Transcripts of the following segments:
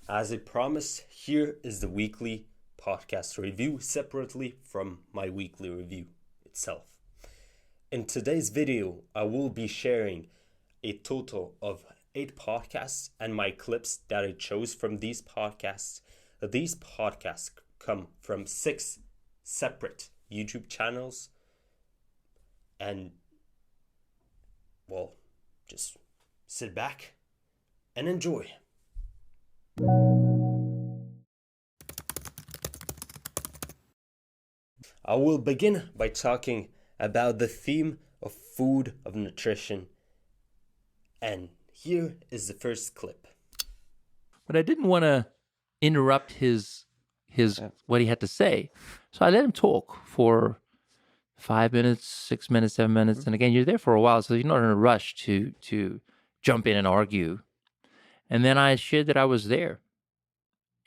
As I promised, here is the weekly podcast review separately from my weekly review itself. In today's video, I will be sharing a total of 8 podcasts and my clips that I chose from these podcasts. These podcasts come from 6 separate YouTube channels. And, well, just sit back and enjoy. I will begin by talking about the theme of food, of nutrition. And here is the first clip. But I didn't want to interrupt his what he had to say. So I let him talk for 5 minutes, 6 minutes, 7 minutes. And again, you're there for a while, so you're not in a rush to jump in and argue. And then I shared that I was there.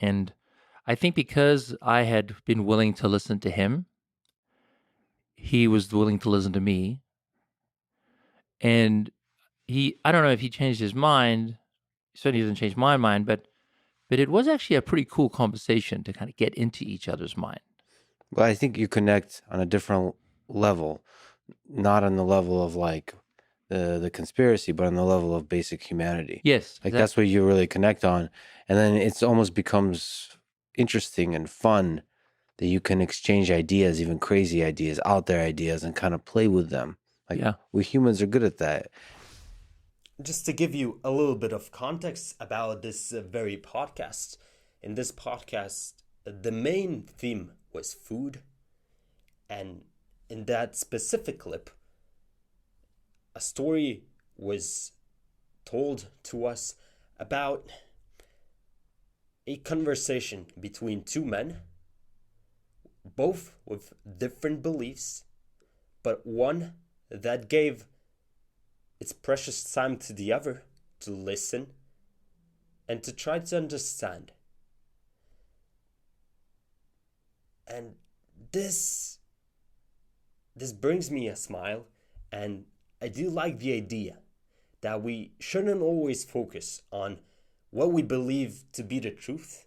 And I think because I had been willing to listen to him, he was willing to listen to me. And I don't know if he changed his mind. He certainly doesn't change my mind, but it was actually a pretty cool conversation to kind of get into each other's mind. Well, I think you connect on a different level, not on the level of like the conspiracy, but on the level of basic humanity. Yes. Like that's what you really connect on. And then it almost becomes interesting and fun that you can exchange ideas, even crazy ideas, out there ideas, and kind of play with them. Like we humans are good at that. Just to give you a little bit of context about this very podcast. In this podcast, the main theme was food. And in that specific clip, a story was told to us about a conversation between 2 men, both with different beliefs, but one that gave its precious time to the other to listen and to try to understand. And this brings me a smile, and I do like the idea that we shouldn't always focus on what we believe to be the truth,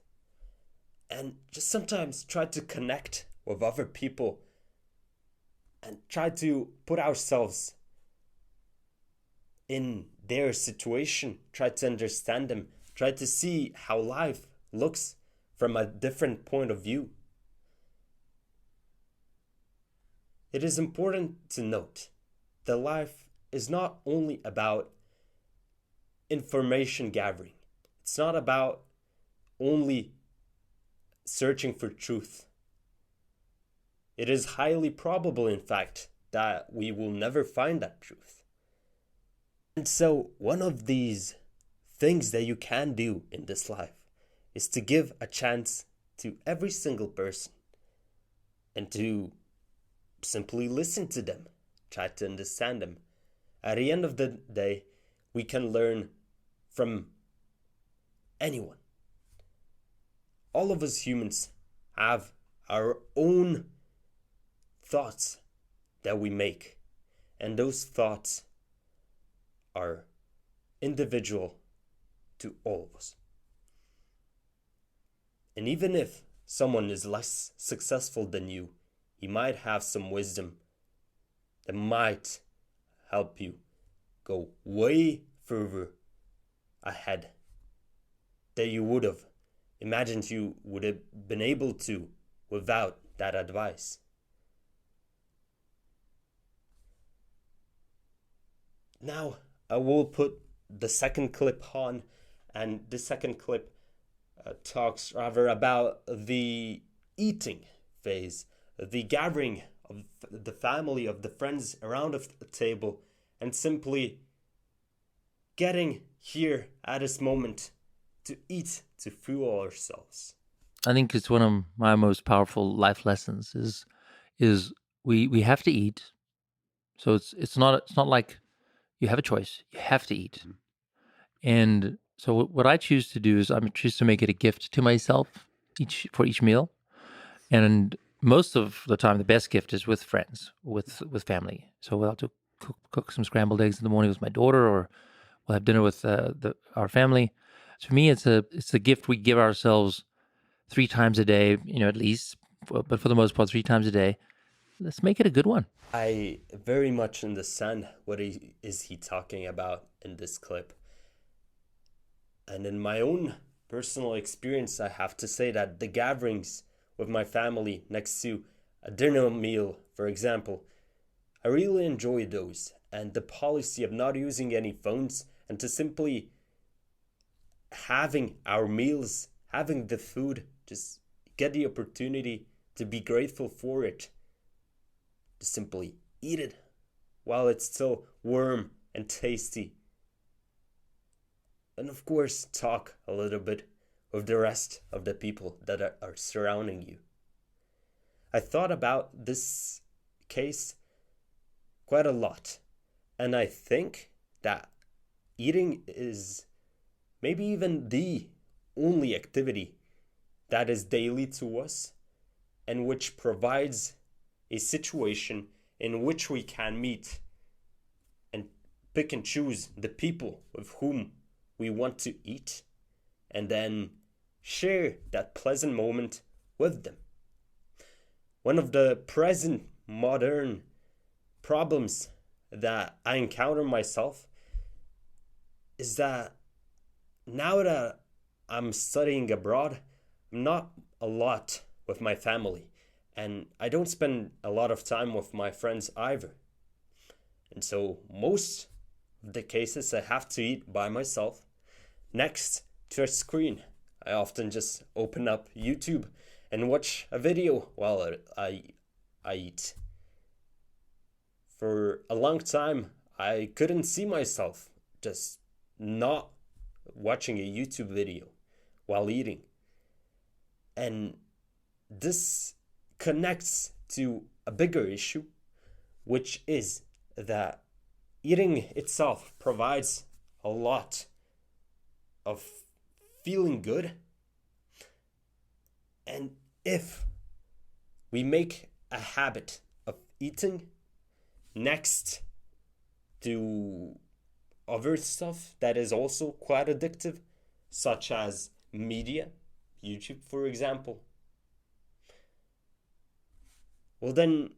and just sometimes try to connect with other people and try to put ourselves in their situation, try to understand them, try to see how life looks from a different point of view. It is important to note that life is not only about information gathering. It's not about only searching for truth. It is highly probable, in fact, that we will never find that truth. And so one of these things that you can do in this life is to give a chance to every single person and to simply listen to them, try to understand them. At the end of the day, we can learn from anyone. All of us humans have our own thoughts that we make, and those thoughts are individual to all of us. And even if someone is less successful than you, he might have some wisdom that might help you go way further ahead than you would have imagined you would have been able to without that advice. Now, I will put the second clip on, and the second clip talks rather about the eating phase, the gathering of the family, of the friends around the table, and simply getting here at this moment to eat, to fuel ourselves. I think it's one of my most powerful life lessons is we have to eat. So it's not like you have a choice. You have to eat. And so what I choose to do is I choose to make it a gift to myself for each meal. And most of the time, the best gift is with friends, with family. So we'll have to cook some scrambled eggs in the morning with my daughter, or we'll have dinner with our family. To me, it's a gift we give ourselves 3 times a day, at least, but for the most part, 3 times a day. Let's make it a good one. I very much understand what is he talking about in this clip. And in my own personal experience, I have to say that the gatherings with my family next to a dinner meal, for example, I really enjoy those. And the policy of not using any phones and to simply having our meals, having the food, just get the opportunity to be grateful for it, to simply eat it while it's still warm and tasty. And of course, talk a little bit with the rest of the people that are surrounding you. I thought about this case quite a lot, and I think that eating is maybe even the only activity that is daily to us and which provides a situation in which we can meet and pick and choose the people with whom we want to eat and then share that pleasant moment with them. One of the present modern problems that I encounter myself is that now that I'm studying abroad, I'm not a lot with my family, and I don't spend a lot of time with my friends either. And so most of the cases I have to eat by myself next to a screen. I often just open up YouTube and watch a video while I eat. For a long time, I couldn't see myself just not watching a YouTube video while eating. And this connects to a bigger issue, which is that eating itself provides a lot of feeling good. And if we make a habit of eating next to other stuff that is also quite addictive, such as media, YouTube, for example, well, then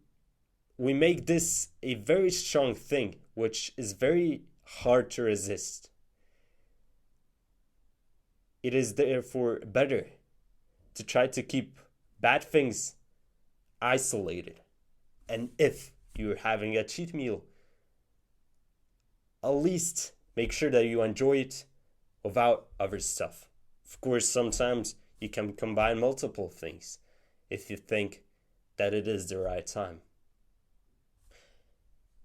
we make this a very strong thing, which is very hard to resist. It is therefore better to try to keep bad things isolated. And if you're having a cheat meal, at least make sure that you enjoy it without other stuff. Of course, sometimes you can combine multiple things if you think that it is the right time.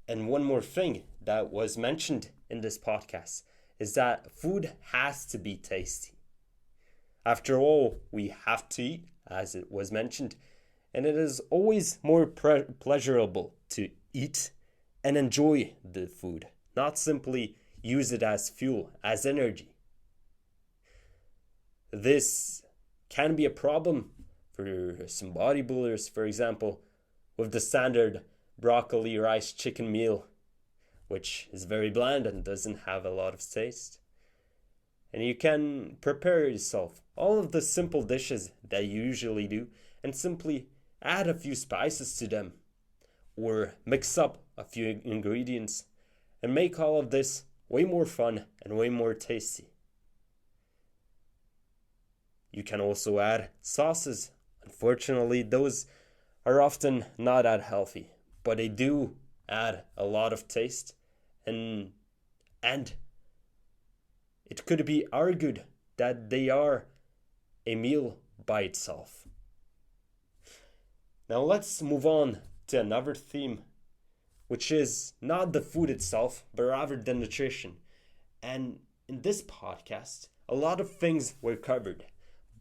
And one more thing that was mentioned in this podcast is that food has to be tasty. After all, we have to eat, as it was mentioned, and it is always more pleasurable to eat and enjoy the food, not simply use it as fuel, as energy. This can be a problem for some bodybuilders, for example, with the standard broccoli, rice, chicken meal, which is very bland and doesn't have a lot of taste. And you can prepare yourself all of the simple dishes that you usually do and simply add a few spices to them or mix up a few ingredients and make all of this way more fun and way more tasty. You can also add sauces. Unfortunately, those are often not that healthy, but they do add a lot of taste and it could be argued that they are a meal by itself. Now let's move on to another theme, which is not the food itself, but rather the nutrition. And in this podcast, a lot of things were covered,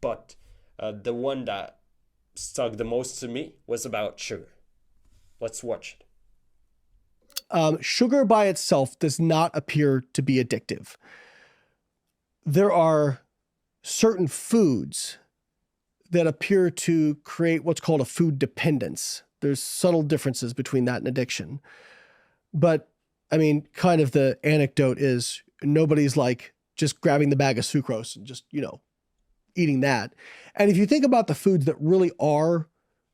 but the one that stuck the most to me was about sugar. Let's watch it. Sugar by itself does not appear to be addictive. There are certain foods that appear to create what's called a food dependence. There's subtle differences between that and addiction. But I mean, kind of the anecdote is nobody's like just grabbing the bag of sucrose and just, eating that. And if you think about the foods that really are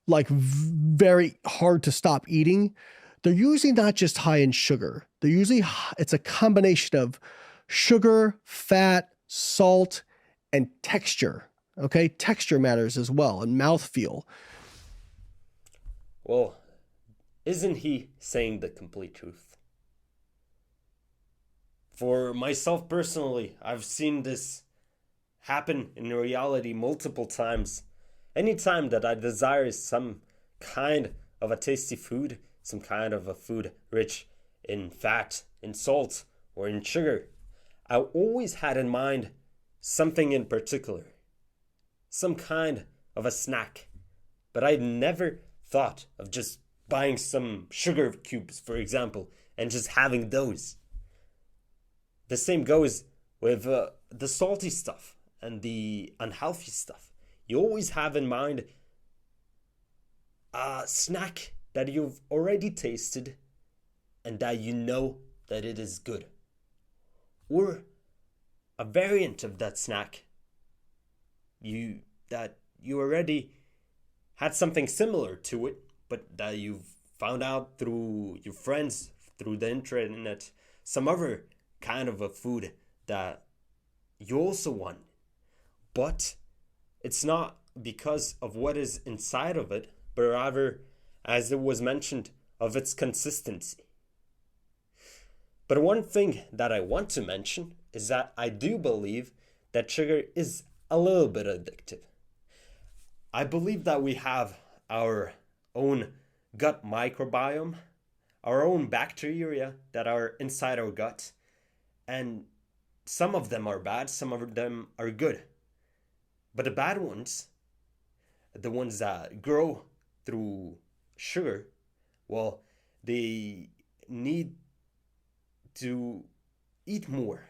like very hard to stop eating, they're usually not just high in sugar. It's a combination of sugar, fat, salt, and texture. Okay. Texture matters as well, and mouthfeel. Well, isn't he saying the complete truth? For myself personally, I've seen this happen in reality multiple times. Anytime that I desire some kind of a tasty food, some kind of a food rich in fat, in salt, or in sugar, I always had in mind something in particular, some kind of a snack. But I never thought of just buying some sugar cubes, for example, and just having those. The same goes with the salty stuff and the unhealthy stuff. You always have in mind a snack that you've already tasted and that you know that it is good. Or a variant of that snack that you already had something similar to it, but that you've found out through your friends, through the internet, some other kind of a food that you also want. But it's not because of what is inside of it, but rather, as it was mentioned, of its consistency. But one thing that I want to mention is that I do believe that sugar is a little bit addictive. I believe that we have our own gut microbiome, our own bacteria that are inside our gut, and some of them are bad, some of them are good. But the bad ones, the ones that grow through sugar, well, they need to eat more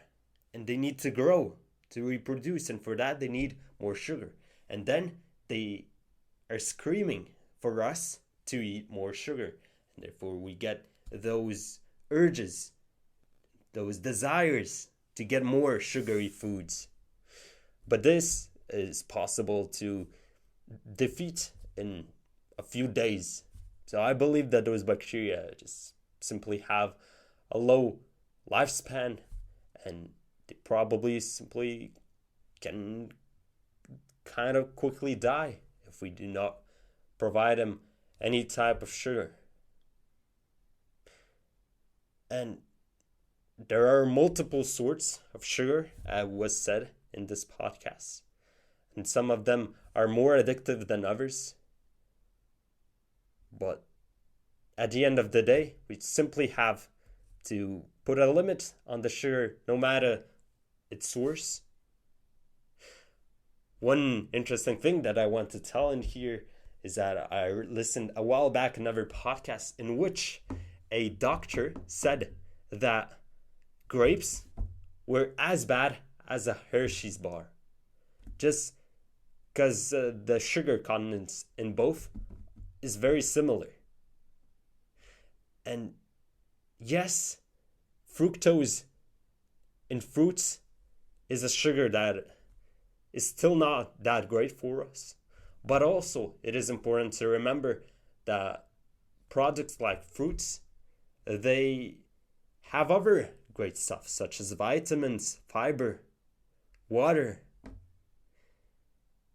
and they need to grow to reproduce, and for that they need more sugar. And then they are screaming for us to eat more sugar, and therefore we get those urges, those desires to get more sugary foods. But this is possible to defeat in a few days. So I believe that those bacteria just simply have a low lifespan, and they probably simply can kind of quickly die if we do not provide them any type of sugar. And there are multiple sorts of sugar, as was said in this podcast, and some of them are more addictive than others. But at the end of the day, we simply have to put a limit on the sugar, no matter its source. One interesting thing that I want to tell in here is that I listened a while back another podcast in which a doctor said that grapes were as bad as a Hershey's bar, just because the sugar content in both is very similar. And yes, fructose in fruits is a sugar that is still not that great for us. But also, it is important to remember that products like fruits, they have other great stuff such as vitamins, fiber, water.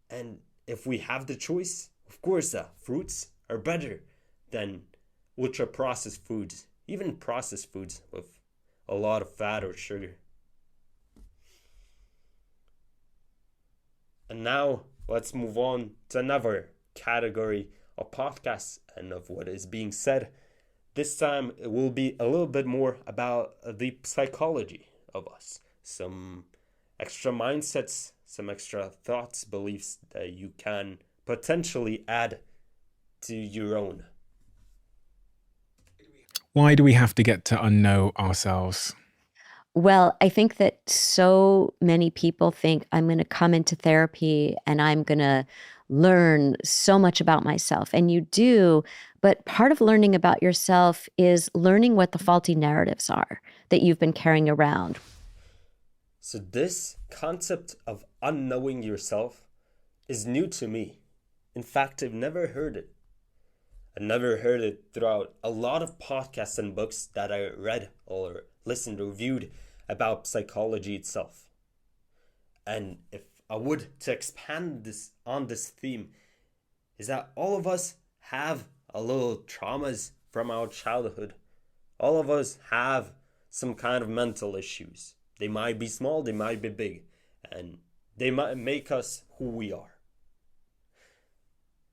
And if we have the choice, of course, fruits are better than ultra-processed foods, even processed foods with a lot of fat or sugar. And now let's move on to another category of podcasts and of what is being said. This time it will be a little bit more about the psychology of us, some extra mindsets, some extra thoughts, beliefs that you can potentially add to your own. Why do we have to get to unknow ourselves? Well, I think that so many people think I'm going to come into therapy and I'm going to learn so much about myself. And you do, but part of learning about yourself is learning what the faulty narratives are that you've been carrying around. So this concept of unknowing yourself is new to me. In fact, I've never heard it. I never heard it throughout a lot of podcasts and books that I read or listened or viewed about psychology itself. And if I would to expand this on this theme, is that all of us have a little traumas from our childhood. All of us have some kind of mental issues. They might be small, they might be big, and they might make us who we are.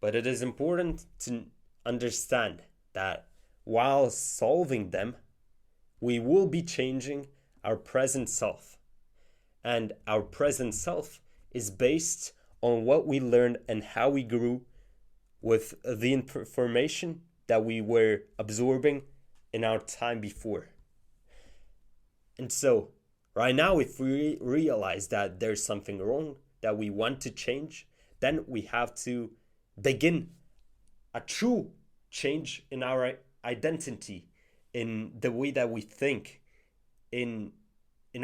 But it is important to understand that while solving them, we will be changing our present self. And our present self is based on what we learned and how we grew with the information that we were absorbing in our time before. And so, right now, if we realize that there's something wrong that we want to change, then we have to begin a true change in our identity, in the way that we think, in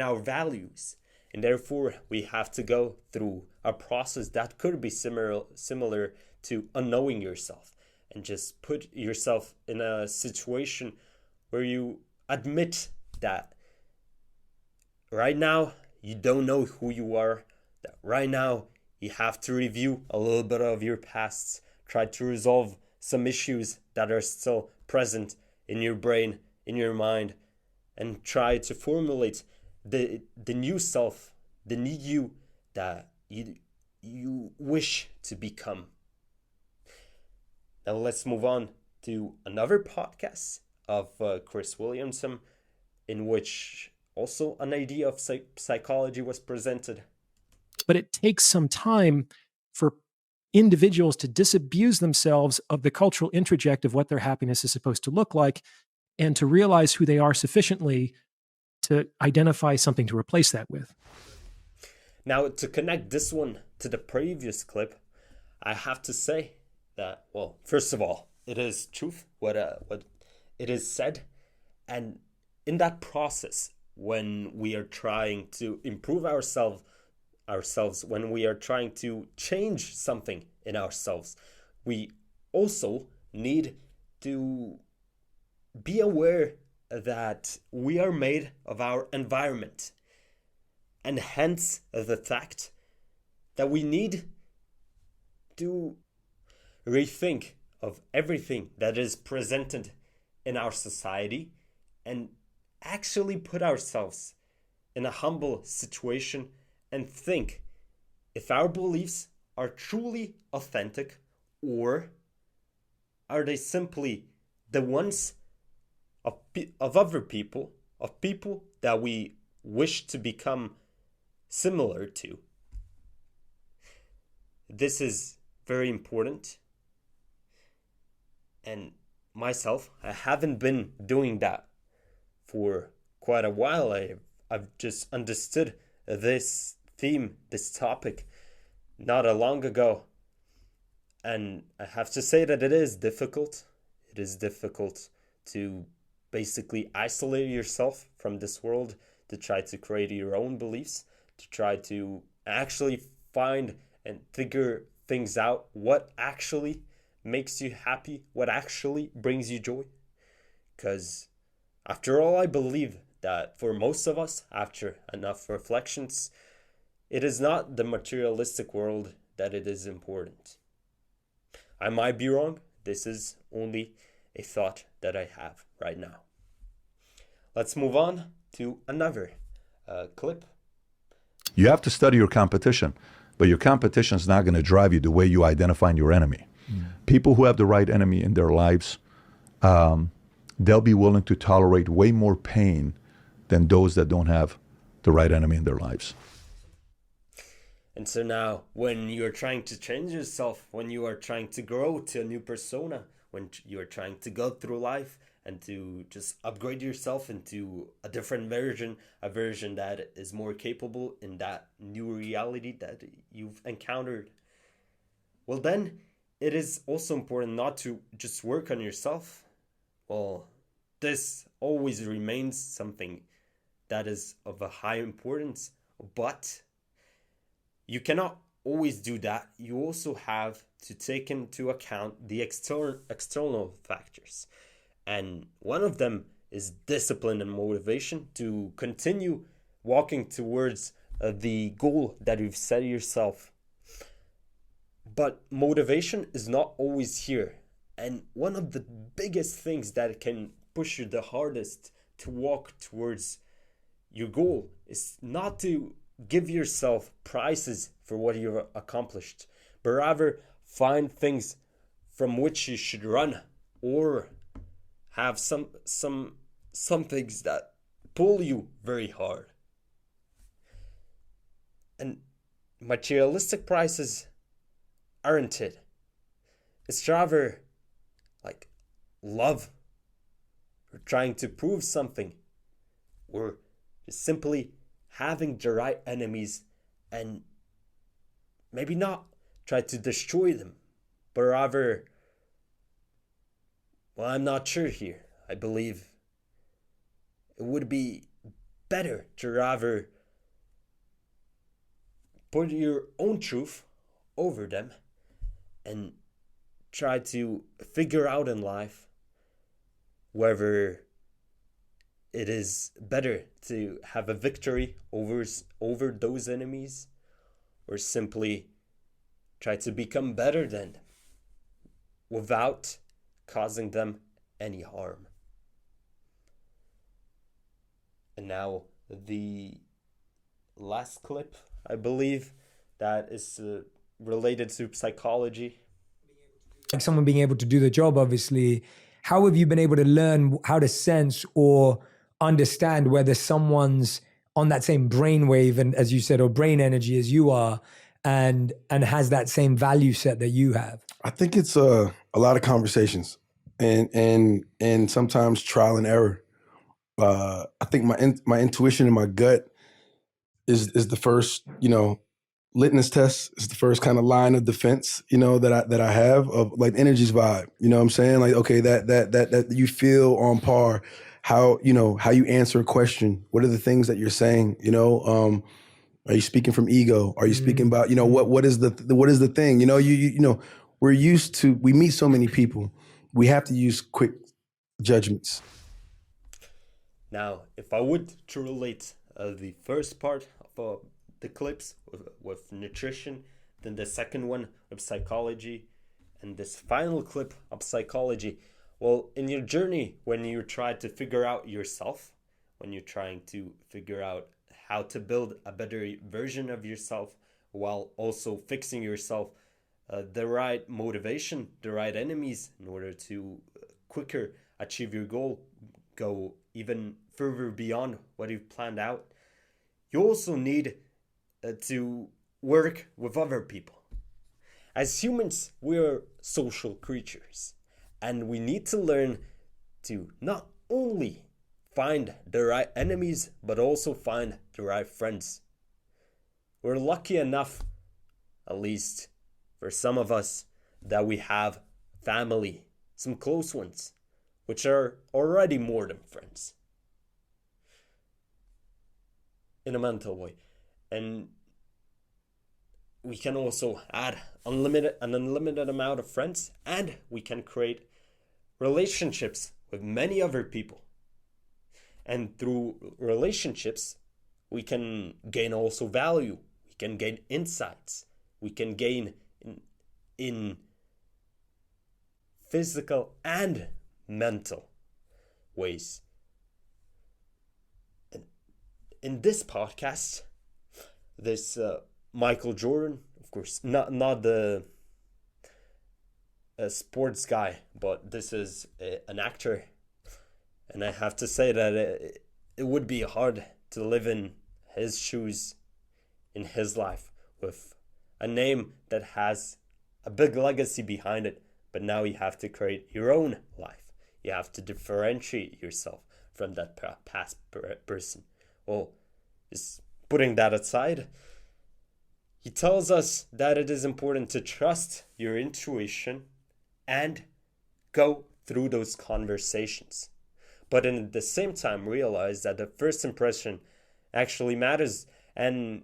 our values. And therefore, we have to go through a process that could be similar to unknowing yourself, and just put yourself in a situation where you admit that right now you don't know who you are, that right now you have to review a little bit of your past, try to resolve some issues that are still present in your brain, in your mind, and try to formulate the new self, the new you that you wish to become. Now let's move on to another podcast of Chris Williamson, in which also an idea of psychology was presented. But it takes some time for individuals to disabuse themselves of the cultural introject of what their happiness is supposed to look like, and to realize who they are sufficiently to identify something to replace that with. Now, to connect this one to the previous clip, I have to say that, well, first of all, it is truth, what it is said. And in that process, when we are trying to improve ourselves, when we are trying to change something in ourselves, we also need to be aware that we are made of our environment, and hence the fact that we need to rethink of everything that is presented in our society, and actually put ourselves in a humble situation and think if our beliefs are truly authentic, or are they simply the ones of other people, of people that we wish to become similar to. This is very important. And myself, I haven't been doing that for quite a while. I've just understood this theme, this topic, not a long ago. And I have to say that it is difficult. It is difficult to basically isolate yourself from this world, to try to create your own beliefs, to try to actually find and figure things out, what actually makes you happy, what actually brings you joy. Because after all, I believe that for most of us, after enough reflections, it is not the materialistic world that it is important. I might be wrong. This is only a thought that I have right now. Let's move on to another clip. You have to study your competition, but your competition is not going to drive you the way you identify your enemy. People who have the right enemy in their lives, they'll be willing to tolerate way more pain than those that don't have the right enemy in their lives. And so now, when you're trying to change yourself, when you are trying to grow to a new persona, when you're trying to go through life and to just upgrade yourself into a different version, a version that is more capable in that new reality that you've encountered, well, then it is also important not to just work on yourself. Well, this always remains something that is of a high importance, But you cannot always do that. You also have to take into account the external factors. And one of them is discipline and motivation to continue walking towards the goal that you've set yourself. But motivation is not always here. And one of the biggest things that can push you the hardest to walk towards your goal is not to give yourself prizes for what you've accomplished, but rather find things from which you should run, or have some things that pull you very hard. And materialistic prizes aren't it. It's rather like love, or trying to prove something, or just simply having the right enemies and maybe not try to destroy them, but rather, well, I'm not sure here. I believe it would be better to rather put your own truth over them and try to figure out in life whether it is better to have a victory over those enemies, or simply try to become better than them without causing them any harm. And now the last clip, I believe, that is related to psychology. Like someone being able to do the job, obviously, how have you been able to learn how to sense or understand whether someone's on that same brainwave and, as you said, or brain energy as you are, and has that same value set that you have? I think it's a lot of conversations and sometimes trial and error. I think my intuition and my gut is the first, litmus test. Is the first kind of line of defense, that I have of like energy's vibe. You know what I'm saying? Like, okay, that you feel on par. How you answer a question. What are the things that you're saying? Are you speaking from ego? Are you speaking about, what is the thing? We meet so many people. We have to use quick judgments. Now, if I would to relate the first part of the clips with nutrition, then the second one of psychology, and this final clip of psychology, well, in your journey, when you try to figure out yourself, when you're trying to figure out how to build a better version of yourself while also fixing yourself, the right motivation, the right enemies in order to quicker achieve your goal, go even further beyond what you've planned out, you also need to work with other people. As humans, we are social creatures, and we need to learn to not only find the right enemies, but also find the right friends. We're lucky enough, at least for some of us, that we have family, some close ones, which are already more than friends in a mental way. And we can also add an unlimited amount of friends, and we can create relationships with many other people. And through relationships, we can gain also value. We can gain insights. We can gain in physical and mental ways. And in this podcast, this Michael Jordan, of course, not the sports guy, but this is an actor. And I have to say that it would be hard to live in his shoes in his life with a name that has a big legacy behind it, but now you have to create your own life. You have to differentiate yourself from that past person. Well, just putting that aside, he tells us that it is important to trust your intuition and go through those conversations. But at the same time, realize that the first impression actually matters, And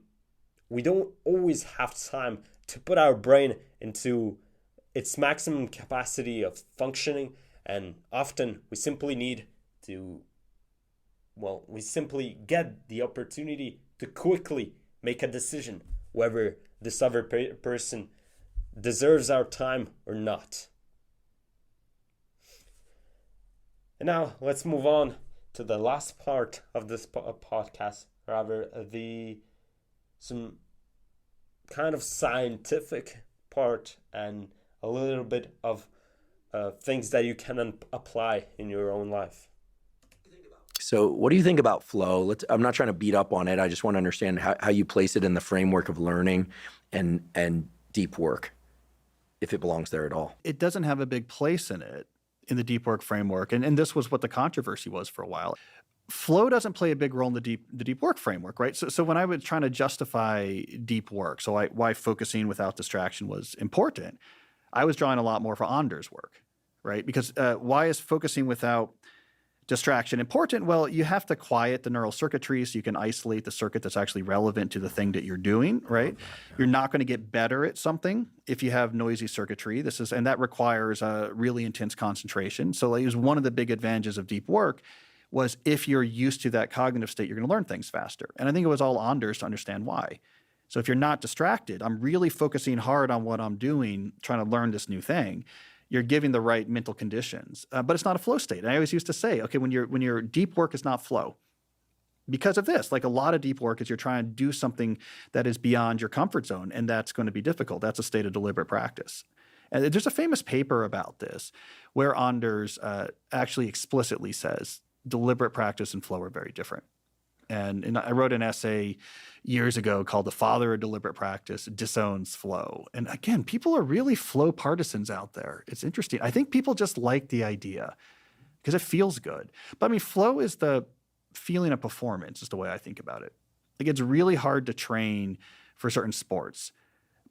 we don't always have time to put our brain into its maximum capacity of functioning, and often we simply need to, we simply get the opportunity to quickly make a decision whether this other person deserves our time or not. And now let's move on to the last part of this podcast, rather some kind of scientific part and a little bit of things that you can apply in your own life. So what do you think about flow? I'm not trying to beat up on it. I just want to understand how you place it in the framework of learning and deep work, if it belongs there at all. It doesn't have a big place in it, in the deep work framework. And this was what the controversy was for a while. Flow doesn't play a big role in the deep work framework, right? So when I was trying to justify deep work, why focusing without distraction was important, I was drawing a lot more for Anders' work, right? Because why is focusing without distraction important? Well, you have to quiet the neural circuitry so you can isolate the circuit that's actually relevant to the thing that you're doing, right? You're not going to get better at something if you have noisy circuitry. And that requires a really intense concentration. So it was one of the big advantages of deep work was if you're used to that cognitive state, you're going to learn things faster. And I think it was all Anders to understand why. So if you're not distracted, I'm really focusing hard on what I'm doing, trying to learn this new thing. You're giving the right mental conditions, but it's not a flow state. And I always used to say, okay, when your deep work is not flow, because of this, like a lot of deep work is you're trying to do something that is beyond your comfort zone, and that's going to be difficult. That's a state of deliberate practice. And there's a famous paper about this where Anders actually explicitly says deliberate practice and flow are very different. And I wrote an essay years ago called The Father of Deliberate Practice Disowns Flow. And again, people are really flow partisans out there. It's interesting. I think people just like the idea because it feels good. But I mean, flow is the feeling of performance is the way I think about it. Like it's really hard to train for certain sports.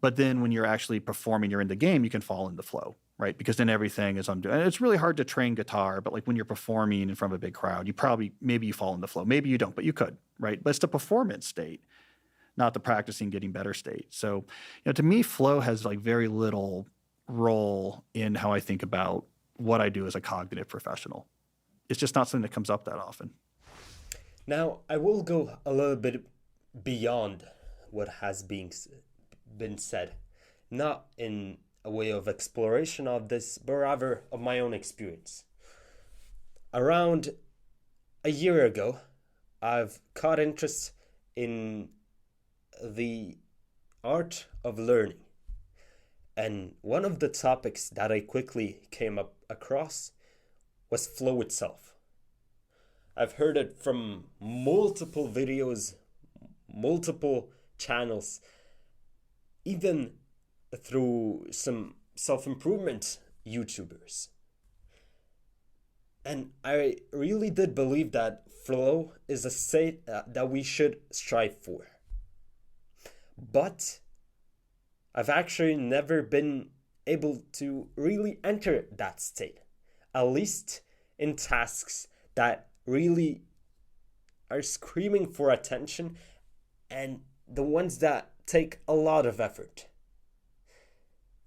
But then when you're actually performing, you're in the game, you can fall into flow, right? Because then everything is and it's really hard to train guitar, but like when you're performing in front of a big crowd, maybe you fall into flow. Maybe you don't, but you could, right? But it's the performance state, not the practicing getting better state. So, to me, flow has like very little role in how I think about what I do as a cognitive professional. It's just not something that comes up that often. Now, I will go a little bit beyond what has been said, not in a way of exploration of this, but rather of my own experience. Around a year ago, I've caught interest in the art of learning. And one of the topics that I quickly came across was flow itself. I've heard it from multiple videos, multiple channels, even through some self-improvement YouTubers. And I really did believe that flow is a state that we should strive for. But I've actually never been able to really enter that state, at least in tasks that really are screaming for attention and the ones that take a lot of effort.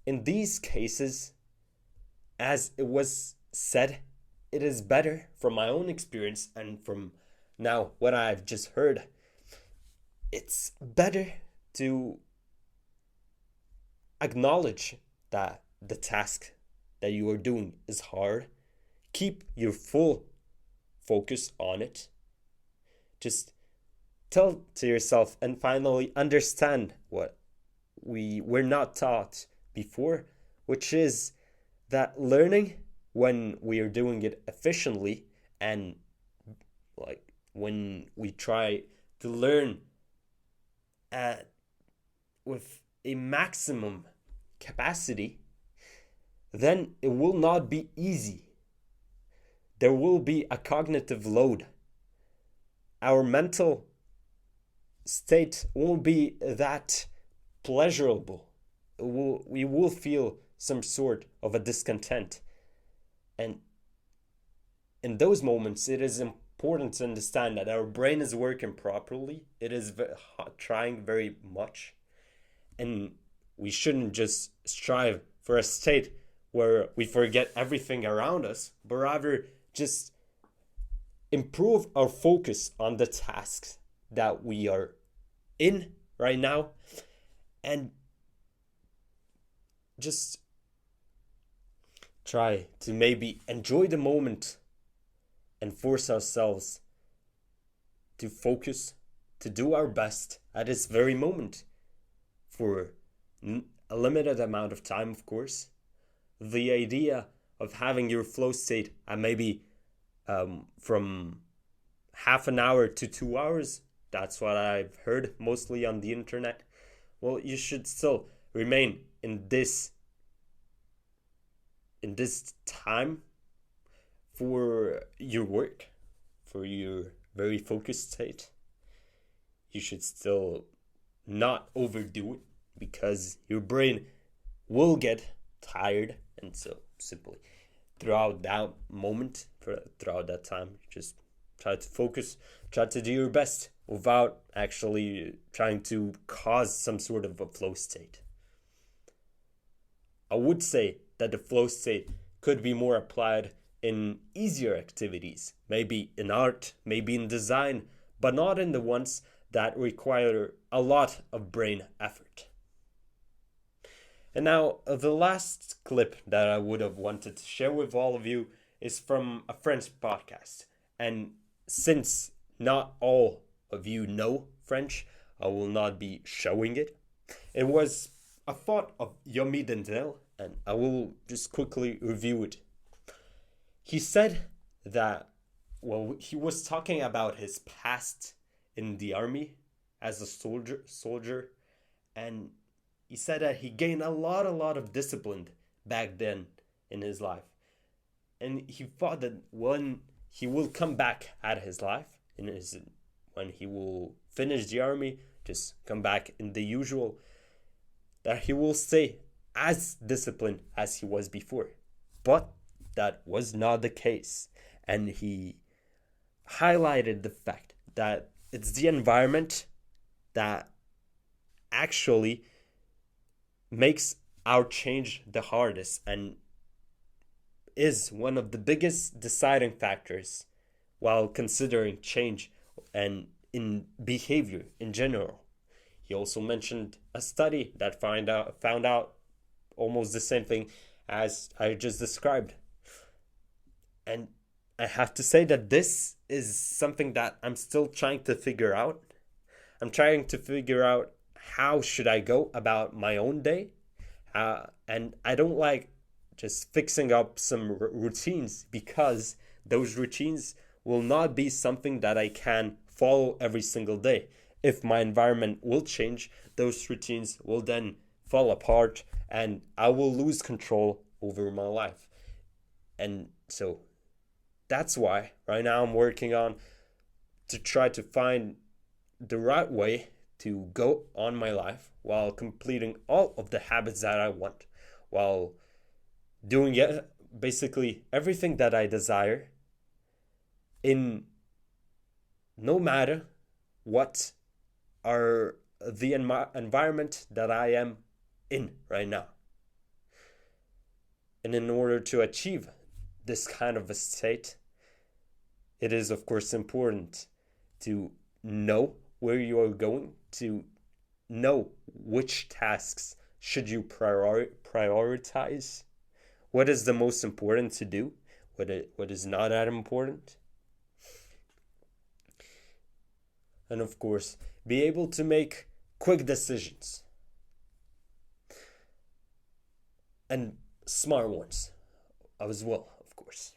In these cases, as it was said, it is better from my own experience and from now what I've just heard, it's better to acknowledge that the task that you are doing is hard. Keep your full focus on it. Just tell to yourself and finally understand what we were not taught before, which is that learning, when we are doing it efficiently and like when we try to learn with a maximum capacity, then it will not be easy. There will be a cognitive load. Our mental state won't be that pleasurable. We will feel some sort of a discontent. And in those moments, it is important to understand that our brain is working properly. It is trying very much. And we shouldn't just strive for a state where we forget everything around us, but rather just improve our focus on the tasks that we are in right now, and just try to maybe enjoy the moment and force ourselves to focus, to do our best at this very moment for a limited amount of time, of course. The idea of having your flow state at maybe from half an hour to 2 hours, that's what I've heard mostly on the internet. Well, you should still remain in this time for your work, for your very focused state. You should still not overdo it, because your brain will get tired, and so simply throughout that moment, throughout that time, just try to focus, try to do your best without actually trying to cause some sort of a flow state. I would say that the flow state could be more applied in easier activities, maybe in art, maybe in design, but not in the ones that require a lot of brain effort. And now, the last clip that I would have wanted to share with all of you is from a French podcast. And since not all of you know French, I will not be showing it. It was a thought of Yomi Denzel, and I will just quickly review it. He said that, well, he was talking about his past in the army as a soldier, and he said that he gained a lot of discipline back then in his life. And he thought that when he will come back at his life, when he will finish the army, just come back in the usual, that he will stay as disciplined as he was before. But that was not the case. And he highlighted the fact that it's the environment that actually makes our change the hardest and is one of the biggest deciding factors while considering change and in behavior in general. He also mentioned a study that found out almost the same thing as I just described. And I have to say that this is something that I'm still trying to figure out. I'm trying to figure out how should I go about my own day. And I don't like just fixing up some routines, because those routines will not be something that I can follow every single day. If my environment will change, those routines will then fall apart and I will lose control over my life. And so that's why right now I'm working on to try to find the right way to go on my life while completing all of the habits that I want, while doing basically everything that I desire in no matter what are the environment that I am in right now. And in order to achieve this kind of a state, it is of course important to know where you are going, to know which tasks should you prioritize, what is the most important to do, what is not that important. And of course, be able to make quick decisions. And smart ones as well, of course.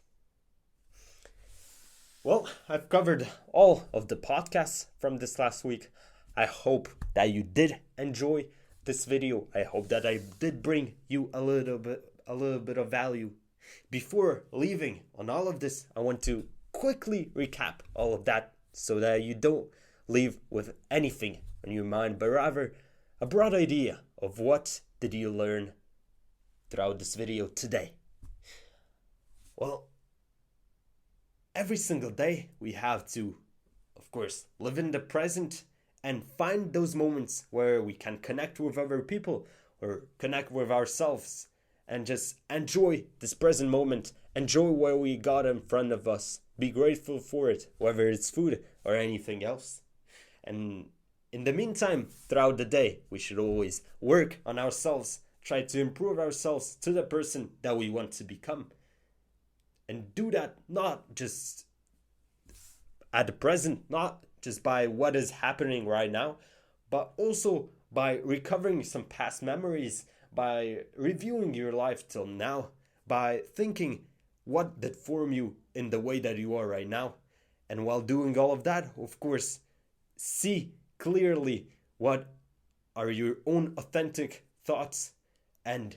Well, I've covered all of the podcasts from this last week. I hope that you did enjoy this video. I hope that I did bring you a little bit of value. Before leaving on all of this, I want to quickly recap all of that so that you don't leave with anything on your mind, but rather a broad idea of what did you learn throughout this video today. Well, every single day we have to, of course, live in the present and find those moments where we can connect with other people or connect with ourselves and just enjoy this present moment, enjoy what we got in front of us, be grateful for it, whether it's food or anything else. And in the meantime, throughout the day, we should always work on ourselves, try to improve ourselves to the person that we want to become. And do that not just at the present, not just by what is happening right now, but also by recovering some past memories, by reviewing your life till now, by thinking what did form you in the way that you are right now. And while doing all of that, of course, see clearly what are your own authentic thoughts and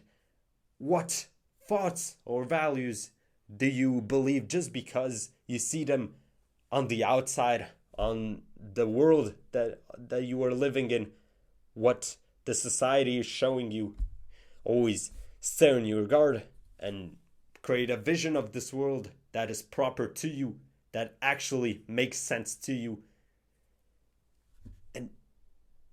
what thoughts or values do you believe just because you see them on the outside, on the world that you are living in, what the society is showing you. Always stay on your guard and create a vision of this world that is proper to you, that actually makes sense to you. And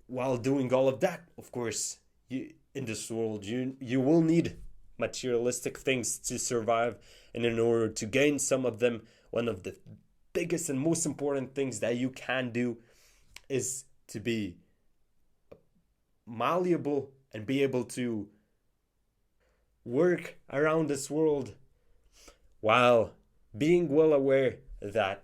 while doing all of that, of course, in this world, you will need materialistic things to survive. And in order to gain some of them, one of the biggest and most important things that you can do is to be malleable and be able to work around this world while being well aware that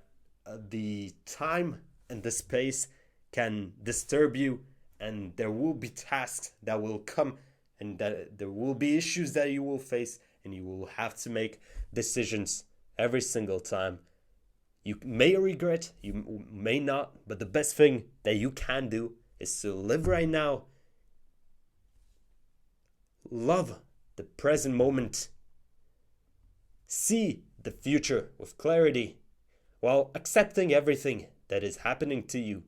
the time and the space can disturb you, and there will be tasks that will come, and that there will be issues that you will face, and you will have to make decisions every single time. You may regret, you may not, but the best thing that you can do is to live right now. Love the present moment. See the future with clarity while accepting everything that is happening to you.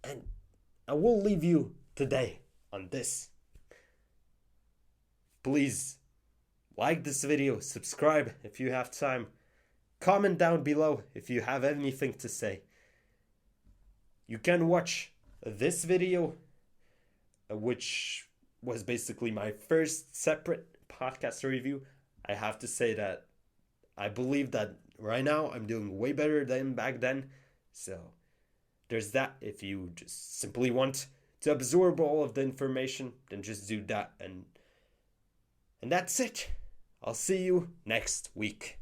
And I will leave you today on this. Please like this video, subscribe if you have time, comment down below if you have anything to say. You can watch this video, which was basically my first separate podcast review. I have to say that I believe that right now I'm doing way better than back then. So there's that. If you just simply want to absorb all of the information, then just do that. And that's it. I'll see you next week.